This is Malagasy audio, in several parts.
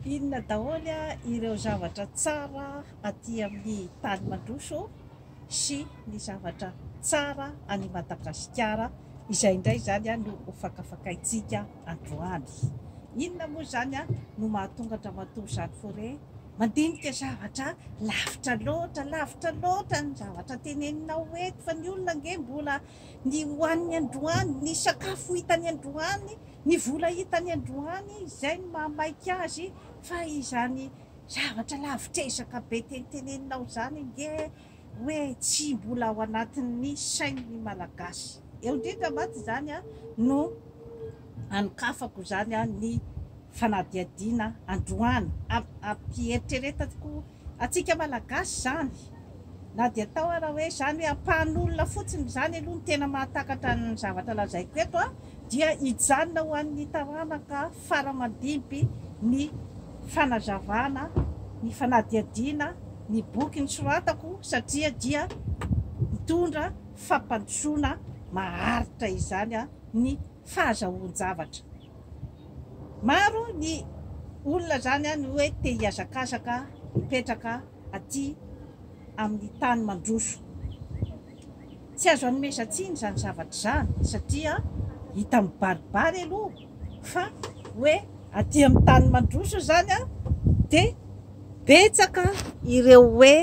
Inona daholo ireo zavatra tsara aty amin'ny tany Mandroso sy ny zavatra tsara any Madagasikara izay indray zany no hofakafakaintsika androany. Inona moa zany no mahatonga Andriamatoa Jean Fauré mandinika zavatra lavitra loatra ny zavatra teneninao eto fa ny olona nge mbola ny hoan'ny androany, ny sakafo hitany androany, ny vola hitany androany, izay no mahamaika azy fa izany zavatra lavitresaka be teneninao zany nge hoe tsy mbola ao anatin'ny sain'ny malagasy. Eo indrindra maty zany no anokafako zany ny fanadihadiana androany ampieritrereta-ko atsika malagasy zany na dia atao raha hoe zany hoe ampahan'olona fotsiny zany aloha ny tena mahatakatra ny zavatra lazaiko eto dia hijanona ho an'ny taranaka fara-mandimpy ny fanazavana, ny fanadihadiana, ny boky ny soratako satria dia mitondra fampandrosoana maharitra izany ny fahazahoan-javatra. Maro ny olona zany ny hoe te hiazakazaka mipetraka aty amin'ny tany Mandroso. Tsy azo anomezatsiny zany zavatra zany satria hita mibaribary aloha fa hoe aty amin'ny tany Mandroso zany dia betsaka ireo hoe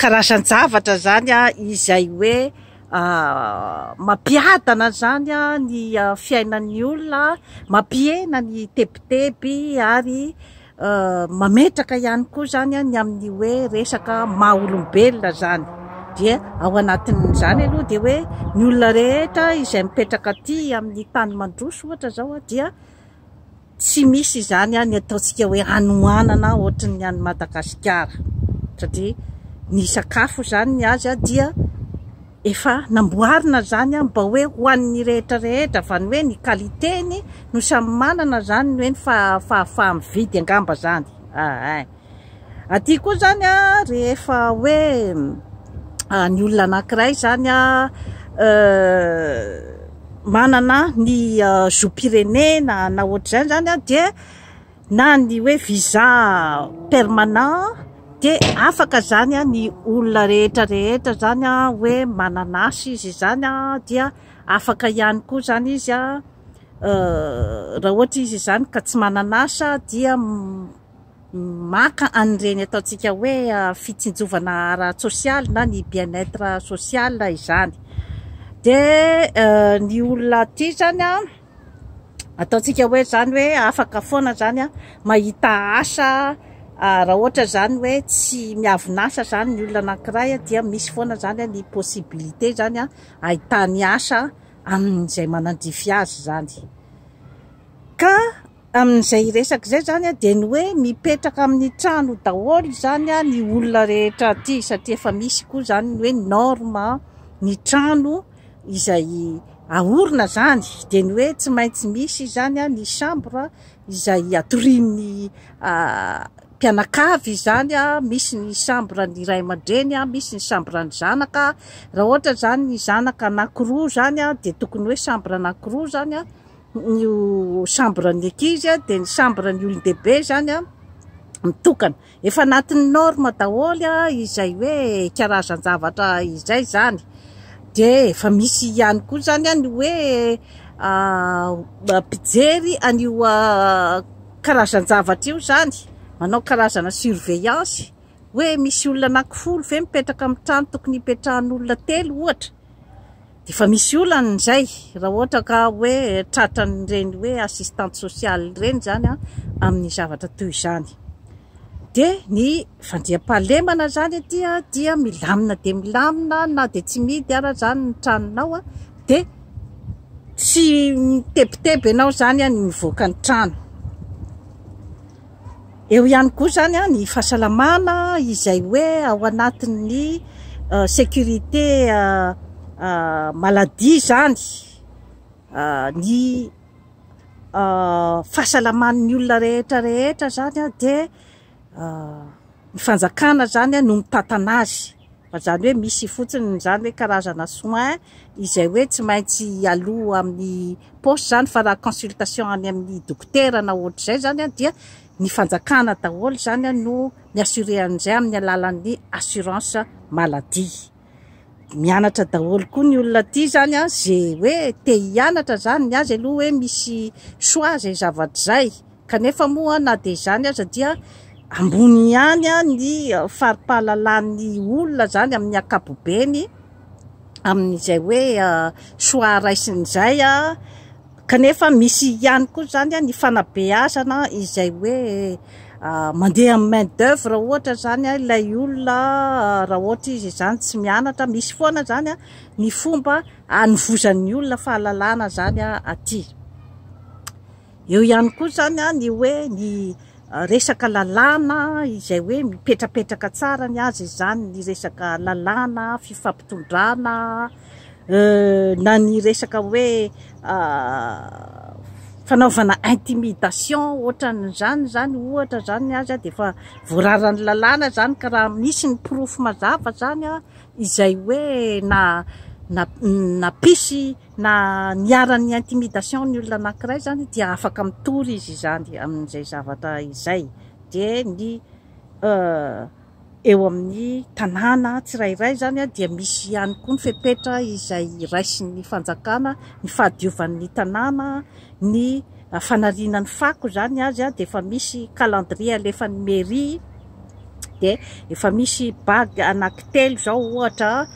karazan-javatra zany izay hoe mampiadana zany ny fiainan'ny olona, mampihena ny tebiteby ary mametraka ihany koa zany ny amin'ny hoe resaka maha-olombelona zany. Dia ao anatin'izany aloha dia hoe ny olona rehetra izay mipetraka aty amin'ny tany Mandroso ohatra zao dia tsy misy zany ny ataontsika hoe hanohanana ohatry ny any Madagasikara satria ny sakafo zany ny azy dia efa namboarina zany mba hoe hoan'ny rehetrarehetra fa ny hoe ny kaliteny no samy manana zany hoe ny fahamividy angamba zany. Aty koa zany rehefa hoe ny olona anankiray zany manana ny zoom-pirenena na ohatr'izany zany dia na ny hoe visa permanent dia afaka zany ny olona rehetrarehetra zany hoe mananasy izy zany dia afaka ihany koa zany izy raha ohatra izy zany ka tsy mananasa dia maka an'ireny ataontsika hoe fitsinjovana ara-tsosialy na ny bien-être social izany. Dia ny olona aty zany ataontsika hoe zany hoe afaka foana zany mahita asa raha ohatra zany hoe tsy miavonasa zany ny olona anankiray dia misy foana zany ny possibilité zany ahitany asa amin'izay manandrify azy zany. Ka amin'izay resaka izay zany dia ny hoe mipetraka amin'ny trano daholo zany ny olona rehetra aty satria efa misy koa zany ny hoe norme ny trano izay ahorona zany dia ny hoe tsy maintsy misy zany ny chambre izay atorian'ny mpianakavy zany misy ny chambre ny ray aman-dreny, misy ny chambre ny zanaka. Raha ohatra zany ny zanaka anankiroa zany dia tokony hoe chambre anankiroa zany ny chambre ny ankizy dia ny chambre ny olon-dehibe zany mitokana. Efa anatin'ny norme daholo izay hoe karazan-javatra izay zany. Dia efa misy ihany koa zany ny hoe mpijery an'io karazan-javatra io zany manao karazana surveillance hoe misy olona anankifolo ve mipetraka amin'ny trano tokony hipetrahan'olona 3 ohatra. Dia efa misy olana izay raha ohatra ka hoe tratran'ireny hoe assistante sociale ireny zany amin'ny zavatra toy izany. Dia ny fandriam-pahalemana zany dia milamina dia milamina na dia tsy midy ara zany ny tranonao dia tsy mitebiteby ianao zany ny mivoaka ny trano. Eo ihany koa zany ny fahasalamana izay hoe ao anatin'ny sécurité maladie zany ny fahasalaman'ny olona rehetrarehetra zany dia ny fanjakana zany no mitantana azy. Fa zany hoe misy fotsiny zany hoe karazana soin izay hoe tsy maintsy aloha amin'ny poste zany fa raha consultation any amin'ny dokotera na ohatr'izay zany dia ny fanjakana daholo zany no miassurer an'izay amin'ny alalan'ny assurance maladie. Mianatra daholo koa ny olona ty zany zay hoe te hianatra zany ny azy aloha hoe misy choix zay zavatra zay, kanefa moa na de zany aza dia ambony ihany ny faripahalalany olona zany amin'ny ankapobeny amin'izay hoe choix raisin'izay kanefa misy ihany koa zany ny fanabeazana izay hoe mandeha amin'ny main d'œuvre ohatra zany ilay olona raha ohatra izy zany tsy mianatra, misy foana zany ny fomba anovozan'ny olona fahalalana zany aty. Eo ihany koa zany ny hoe ny resaka lalàna izay hoe mipetrapetraka tsara ny azy zany, ny resaka lalàna, fifampitondrana, na ny resaka hoe fanaovana intimidation ohatran'izany zany ohatra zany azy de efa voararany lalàna zany ka raha misy ny porofo mazava zany izay hoe na pisy na niaran'ny intimidation ny olona anankiray zany dia afaka mitory izy zany amin'izay zavatra izay. De ny eo amin'ny tanàna tsirairay zany dia misy ihany koa ny fepetra izay raisin'ny fanjakana, ny fahadiovan'ny tanàna, ny fanarinan'ny fako zany azy de efa misy calendrier alefan'ny mairie, de efa misy bague anankitelo zao ohatra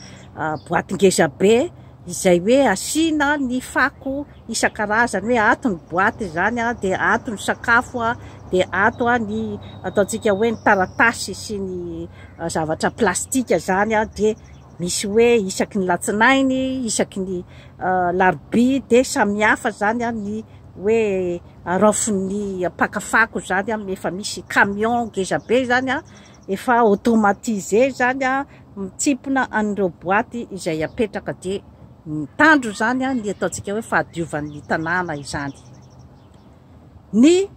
boaty ngeza be izay hoe asina ny fako isan-karazany, hoe ato ny boaty zany de ato ny sakafo de ato ny ataontsika hoe ny taratasy sy ny zavatra plastika zany de misy hoe isaky ny latsinainy, isaky ny larobia de samihafa zany ny hoe raofin'ny pakafako zany efa misy camion ngeza be zany efa automatisé zany mitsipona an'ireo boaty izay apetraka de mitandro zany ny ataontsika hoe fahadiovan'ny tanàna izany. Ny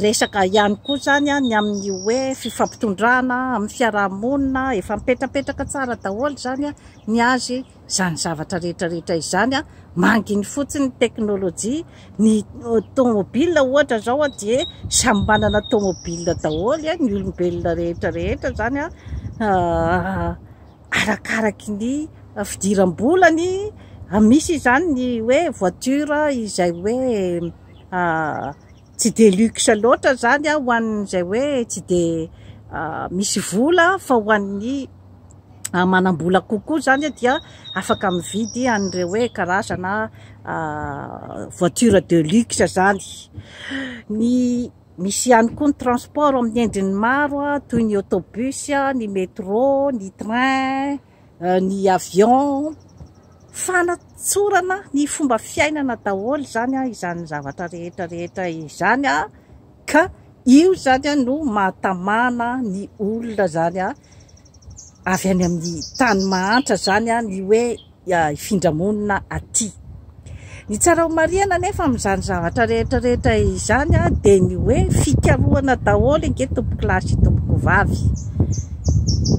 resaka ihany koa zany ny amin'ny hoe fifampitondrana amin'ny fiarahamonina efa mipetrapetraka tsara daholo zany ny azy zany zavatra rehetrarehetra izany manginy fotsiny teknôlôjia. Ny tomobile ohatra zao dia samy manana tomobile daholo ny olombelona rehetrarehetra zany arakaraky ny fidiram-bolany. Misy zany ny hoe voiture izay hoe tsy de luxe loatra zany ho an'izay hoe tsy de misy vola, fa ho an'ny manam-bola kokoa zany dia afaka mividy an'ireo hoe karazana voiture de luxe zany. Ny misy ihany koa ny transport amin'ny endriny maro toy ny autobus, ny métro, ny train, ny avion, fanatsorana ny fomba fiainana daholo zany izany zavatra rehetrarehetra izany ka io zany no mahatamana ny olona zany avy any amin'ny tany mahantra zany ny hoe ifindramonina aty. Ny tsara homariana nefa amin'izany zavatra rehetrarehetra izany de ny hoe fikarohana daholo nge tompoky lahy sy tompoky vavy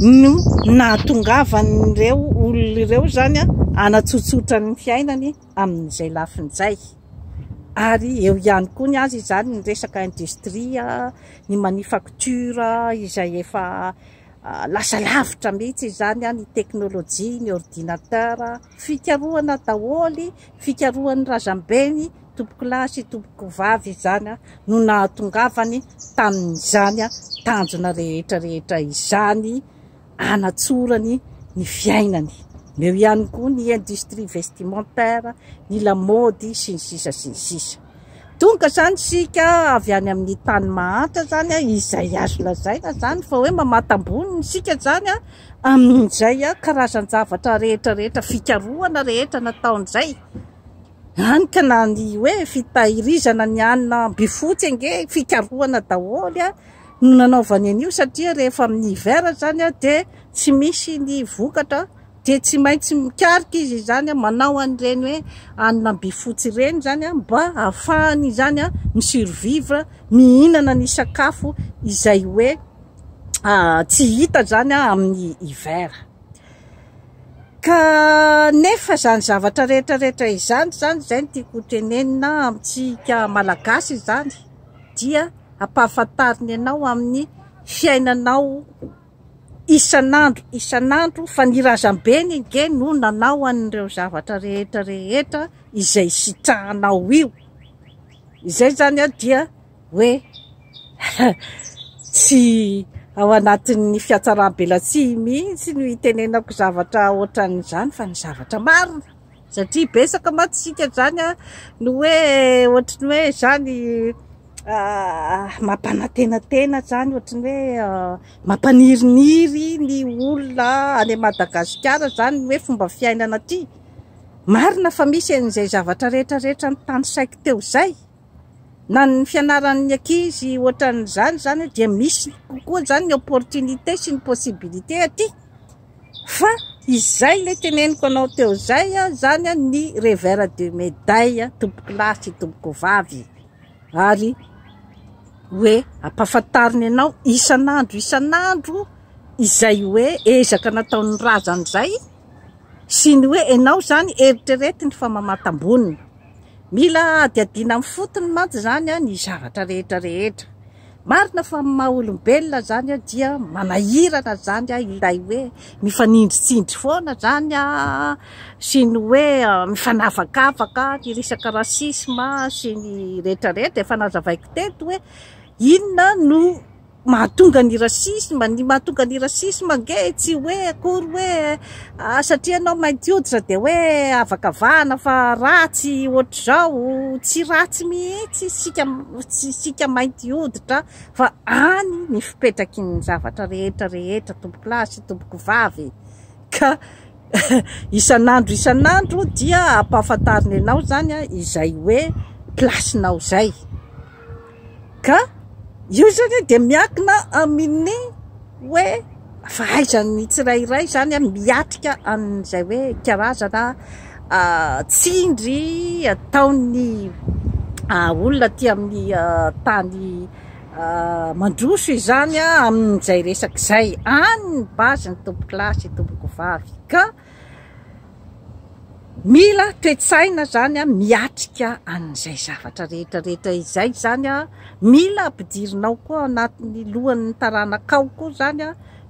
no nahatongavan'ireo olona ireo zany anatsotsotra ny fiainany amin'izay lafin'izay. Ary eo ihany koa ny azy zany ny resaka industria, ny manufacture izay efa lasa lavitra mihitsy zany ny teknôlôjia, ny ordinateur, fikarohana daholo, fikarohan'ny razambeny tompoky lahy sy tompoky vavy zany no nahatongavany tamin'izany tanjona rehetrarehetra izany anatsorany ny fiainany. Eo ihany koa ny industrie vestimentaire, ny lamody sy ny sisa sy ny sisa. Tonga zany sika avy any amin'ny tany mahantra zany izay azo lazaina zany fa hoe mamatamboniny sika zany amin'izay karazan-javatra rehetrarehetra, fikarohana rehetra nataon'izay. Hany ka na ny hoe fitahirizana ny hanina bifotsy nge fikarohana daholo no nanaovany an'io satria rehefa amin'ny hiver zany de tsy misy ny vokatra de tsy maintsy mikarika izy zany manao an'ireny hoe hanina bifotsy ireny zany mba ahafahany zany misurvivre, mihinana ny sakafo izay hoe tsy hita zany amin'ny hiver. Ka nefa zany zavatra rehetrarehetra izany zany no tiako tenenina amintsika malagasy zany dia ampahafantariny ianao amin'ny fiainanao isan'andro fa ny razambeny nge no nanao an'ireo zavatra rehetra izay sitrahanao io. Izay zany dia hoe tsy ao anatin'ny fiatsarambelatsihy mihitsy no itenenako zavatra ohatran'izany fa ny zavatra marina, satria besaka matsika zany no hoe ohatrany hoe zany mampanantenatena zany, ohatrany hoe mampaniriniry ny olona any Madagasikara zany hoe fomba fiainana aty. Marina fa misy an'izay zavatra rehetra ny tany saiko teo zay, na ny fianaran'ny ankizy ohatran'izany zany dia misy kokoa zany ny opportunité sy ny possibilité aty. Fa izay le teneniko anao teo zay zany ny revers de médaille tompoko lahy sy tompoko vavy, ary hoe ampahafantariny ianao isan'andro izay hoe ezaka nataon'ny razan'izay, sy ny hoe ianao zany eritreretiny fa mamantamboniny. Mila adiadina amin'ny fotony mantsy zany ny zavatra rehetra. Marina fa maha-olombelona zany dia manahirana zany ilay hoe mifanindritsindry foana zany sy ny hoe mifanavakavaka, ny resaka rasisma sy ny rehetra efa nazavaiko teto hoe inona no mahatonga ny rasisma. Ny mahatonga ny rasisma nge tsy hoe akory hoe satria anao mainty hoditra dia hoe avakavahana fa ratsy ohatr'izao. Tsy ratsy mihitsy sika mainty hoditra, fa any ny fipetraky ny zavatra rehetra tompoko lahy sy tompoko vavy. Ka isan'andro dia ampahafantariny ianao zany izay hoe plasinao zay. Ka io zany dia miankina amin'ny hoe fahaizan'ny tsirairay zany miatrika an'izay hoe karazana tsindry ataon'ny olona ty amin'ny tany mandroso izany amin'izay resaka izay. Any ny base ny tompoko lahy sy tompoko vavy. Ka mila toe-tsaina zany miatrika an'izay zavatra rehetra izay zany mila ampidirinao koa anatin'ny lohan'ny taranakao koa zany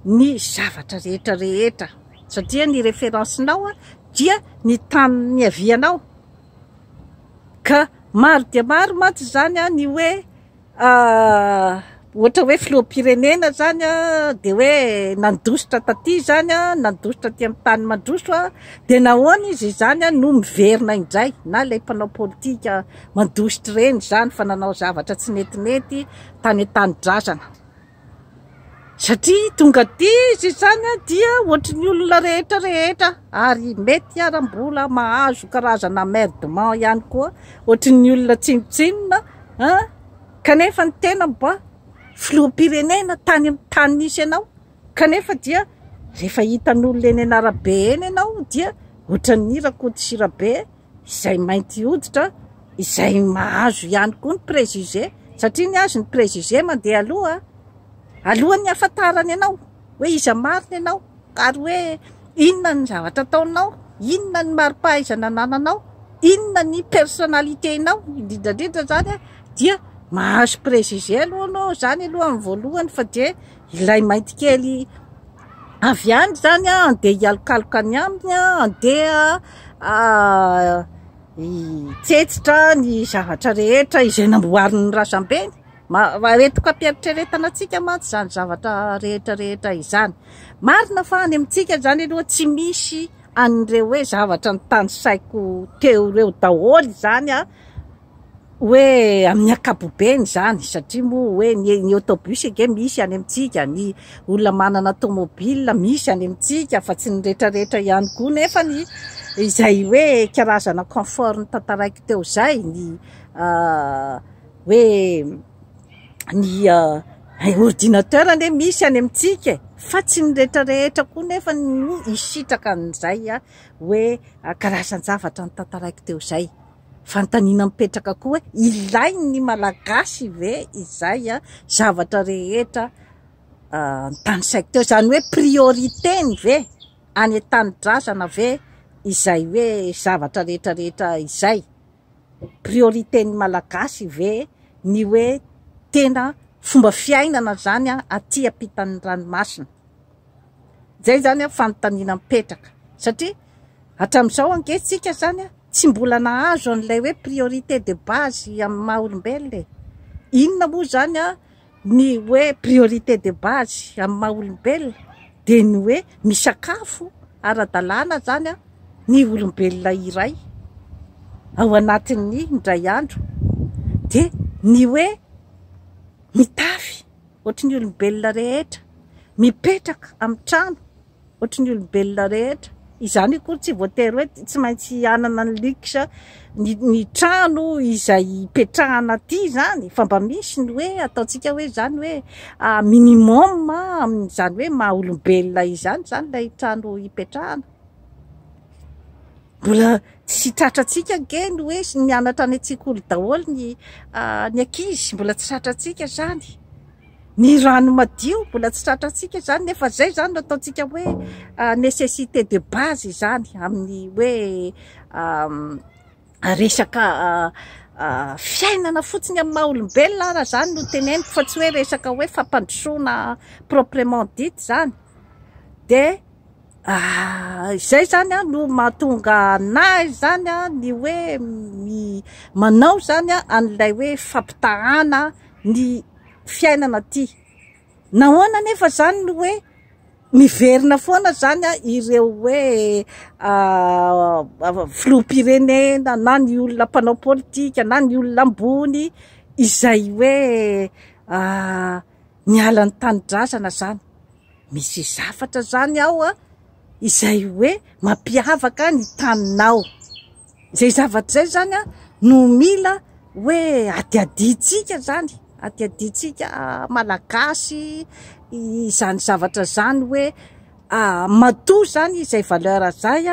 ny zavatra rehetra, satria ny referensinao dia ny tany niavianao. Ka maro dia maro mantsy zany ny hoe ohatra hoe filoham-pirenena zany dia hoe nandositra taty zany, nandositra ty amin'ny tany mandroso dia nahoana izy zany no miverina indray, na ilay mpanao politika mandositra reny zany fa nanao zavatra tsy netinety tany drazana. Satria tonga ty izy zany dia ohatrin'ny olona rehetra ary mety aram-bola mahazo karazana merdement ihany koa, ohatrin'ny olona tsinotsinona kanefa ny tena mba filoham-pirenena tany amin'ny tany nisy ianao. Kanefa dia rehefa hitan'olona eny an'arabe eny ianao dia ohatran'ny Rakotomanga izay mainty hoditra, izay mahazo ihany koa ny préjugé, satria ny azo ny préjugé mandeha alohan'ny hafantarany ianao hoe iza marina ianao, ary hoe inona ny zavatra ataonao, inona ny mari-pahaizana nananao, inona ny personnalité-nao. Indrindra zany dia mahazo préjugé aloha anao zany alohan'ny voalohany, fa dia ilay mainty kely avy any zany andeha hialokaloka any aminy, andeha tsetsitra ny zavatra rehetra izay namboariny ny razambeny. Retiko ampieritrretana antsika mantsy zany zavatra rehetra izany. Marina fa any amintsika zany aloha tsy misy an'ireo hoe zavatra ny tany saiko teo reo daholo zany hoe amin'ny ankapobeny zany, satria moa hoe ny autobus nge misy any amintsika, ny olona manana tomobile misy any amintsika, fa tsy ny rehetra ihany koa. Nefa ny izay hoe karazana confort ny tantaraiko teo zay, ny hoe ny ordinateur ane misy any amintsika, fa tsy ny rehetra koa nefa no isitraka an'izay hoe karazan-javatra ny tantaraiko teo zay. Fanontaniana mipetraka koa ilay ny malagasy ve izay zavatra rehetra ny tany saiko teo, zany hoe priorité-ny ve any tany-drazana ve izay hoe zavatra rehetra izay. Priorité-ny malagasy ve ny hoe tena fomba fiainana zany aty ampitan'ny ranomasina. Zay zany fanontaniana mipetraka satria hatramin'izao ankehintsika zany tsy mbola nahazo an'ilay hoe priorité de base amin'ny maha olombelona. Inona moa zany ny hoe priorité de base amin'ny maha olombelona dia ny hoe misakafo ara-dalàna zany ny olombelona iray ao anatin'ny indray andro, dia ny hoe mitafy ohatry ny olombelona rehetra, mipetraka amin'ny trano ohatry ny olombelona rehetra. Izany koa tsy voatery hoe tsy maintsy anana ny luxe ny trano izay hipetrahana aty zany, fa mba misy ny hoe ataontsika hoe zany hoe minimum amin'izany hoe maha olombelona izany zany ilay trano hipetrahana. Mbola tsy tratratsika ange ny hoe mianatra any an-tsekoly daholo ny ankizy, mbola tsy tratratsika zany. Ny rano madio mbola tsy tratratsika zany, nefa zay zany ataontsika hoe nécessité de base zany amin'ny hoe resaka fiainana fotsiny amin'ny maha olombelona ara zany no teneniko, fa tsy hoe resaka hoe fampandrosoana proprement dit zany. Dia zay zany no mahatonga anazy zany ny hoe manao zany an'ilay hoe fampitahana ny fiainana aty. Nahoana nefa zany no hoe miverina foana zany ireo hoe filoham-pirenena na ny olona mpanao politika na ny olona ambony izay hoe miala ny tanindrazana zany. Misy zavatra zany ao izay hoe mampiavaka ny taninao. Zay zavatra zay zany no mila hoe adiaditsika zany, adiaditsika malagasy izany zavatra zany hoe matoa zany izay valeur zay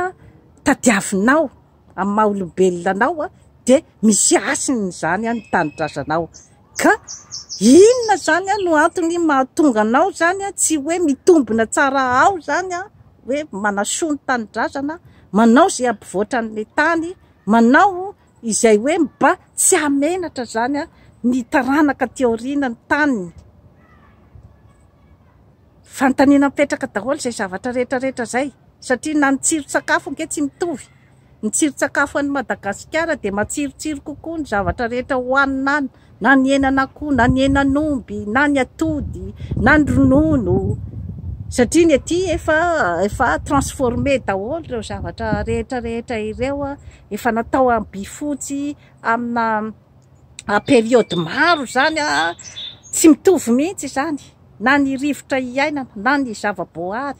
tadiavinao amin'ny maha olombelonanao dia misy asiny zany ny tanindrazanao. Ka inona zany no antony mahatonga anao zany tsy hoe mitombina tsara ao zany hoe manasoa ny tanindrazana, manao izay ampivoatra an'ilay tany, manao izay hoe mba tsy hamenatra zany ny taranaka teoriana ny taniny. Fanontaniana mipetraka daholo zay zavatra rehetrarehetra zay, satria na ny tsiro-tsakafo anke tsy mitovy. Ny tsiro-tsakafo an'i Madagasikara dia matsirotsiro kokoa ny zavatra rehetra hohanina any, na ny henan'akoho, na ny henan'omby, na ny atody, na ny ronono. Satria ny aty efa transformé daholo ireo zavatra rehetrarehetra ireo, efa natao amby fotsy amina période maro zany tsy mitovy mihitsy zany, na ny rivotra iainana na ny zavaboary.